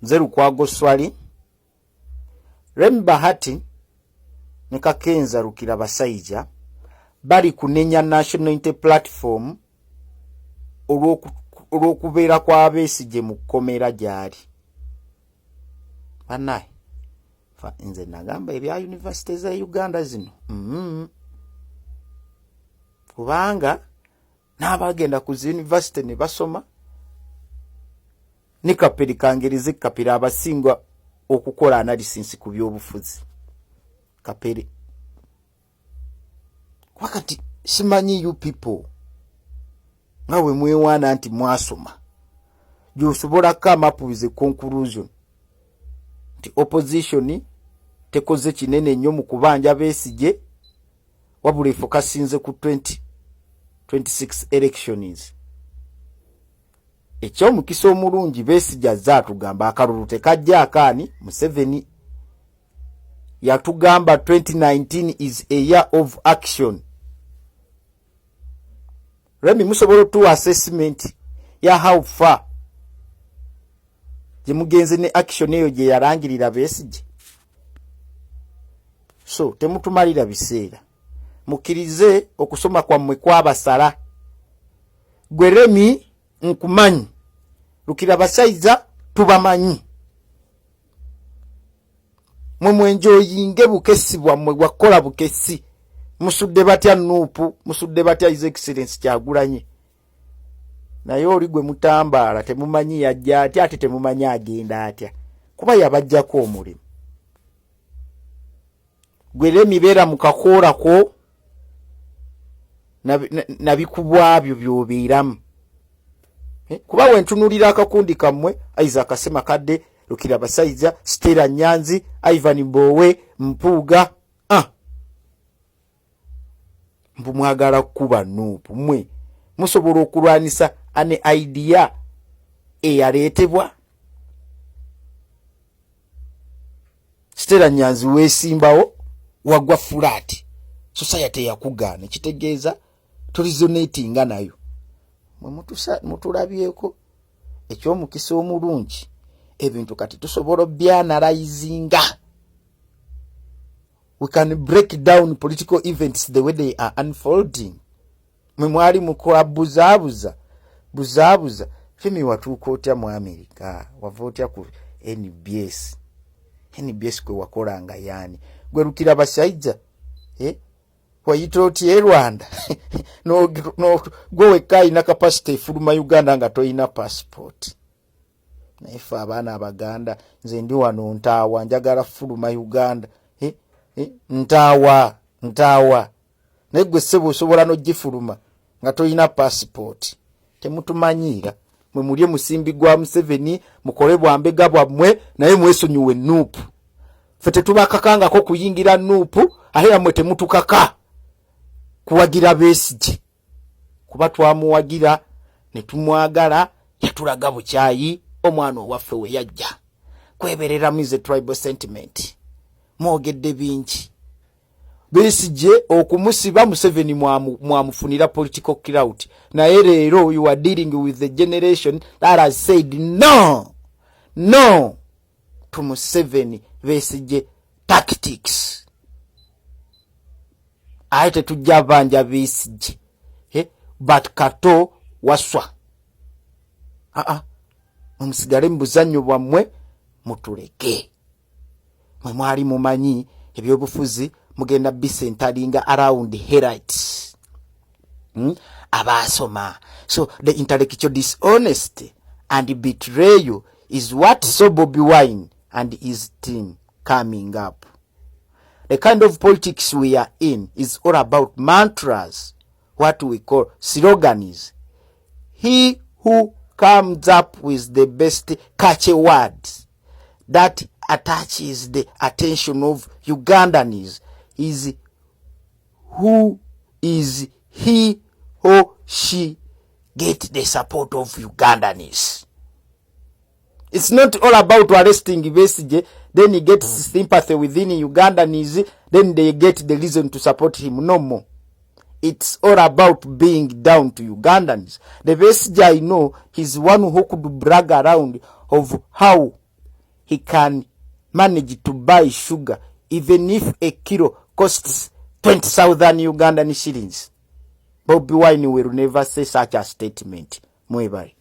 Nzeru kwago swali. Remi Bahati ne Kakenza Rukira Basajja bali kunenya National Unity Platform olw'okubeera kwa Besigye mu kkomera gyali. Banaye nze nagamba ebya university za Uganda zino kubanga n'abagenda ku university ne basoma ne kaperi kangerize kapira abasinga okukola analysis ku byobufuzi kapere wakati simanyi you people nawe mwewana anti mwasoma josobola come up with a conclusion ti opposition tekoze kinene nnyo mu kubanja Besigye wabula focusinze ku 2026 elections. Ekyo mukisa omulungi Besigye azatugamba akalulu tekajja akaani Museveni yatugamba 2019 is a year of action. Remi musobola tu assessment ya how far jemugenze ne action eyo gye yarangirira Besigye. So temutumalira biseera mukirize okusoma kwammwe kwabasala. Gwe Remi nkumanyi Rukira Basajja tubamanyi mwe enjoyinge bukesi bwammwe bwakola bukesi musudde batya Nuupu musudde batya His Excellency Kyagulanyi naye oli gwe mutambaala temumanyi yajja atya ate temumanyi agenda atya kuba yabajjako omulimu. Gwe Remi beera mu kakoolako nabikubwabyo by'obeeramu. Kuba wentunulira akakundi kammwe Isaac Kasema Kadde Rukira Basajja Stella Nyanzi Ivan Mbowe Mpuuga mbu mwagala kuba Nuupu mwe musobola okulwanisa ane idea eyaleetebwa. Stella Nyanzi weesimbawo wagwa flat society yakugaana kitegeeza tulizonatinga nayo mwe mutulabyeko ekyomukisa omulungi ebintu kati tusobola byanalyzinga. We can break down political events the way they are unfolding. Mwe mwali mukola buzaabuza Femi watuuka otya mu America wava otya ku NBS kwe wakolanga yani gwe Rukira Basajja wayita otya Rwanda no gwe kaina capacity efuluma Uganda nga toyina passport. Naye fe abaana Abaganda nze ndi wano Ntaawa njagala fuluma Uganda Ntaawa naye gwe ssebo osobola n'ogifuluma nga toyina passport. Temutumanyiira mwe mulye musimbi gwa Museveni mukole bwambega bwammwe naye mwesonyiwe Nuupu. Fe tetubakakangako kuyingira Nuupu ate mwe temutukaka kuwagira Besigye kuba twamuwagira ne tumwagala yatulaga bukyayi omwana owaffe we yajja kweberera mize tribal sentiment mwogedde bingi. Besigye okumusiba Museveni mwamufunira political clout naye leero you are dealing with the generation that has said no to Museveni Besigye tactics. Aite tujja banja Besigye but kato waswa mumusigale mbuzanyo bwammwe mutuleke mwe mwali mumanyi ebyobufuzi mugenda bisentalinga around herites abasoma. So the intellectual dishonesty and betrayal is what saw Bobi Wine and his team coming up. The kind of politics we are in is all about mantras, what we call slogans. He who comes up with the best catchy words that attaches the attention of Ugandans is he or she get the support of Ugandans. It's not all about arresting Besigye, then he gets sympathy within Ugandans, then they get the reason to support him. No more. It's all about being down to Ugandans. The Besigye I know, he's one who could brag around of how he can manage to buy sugar even if a kilo costs 20,000 Ugandan shillings. Bobi Wine will never say such a statement. Mwebale.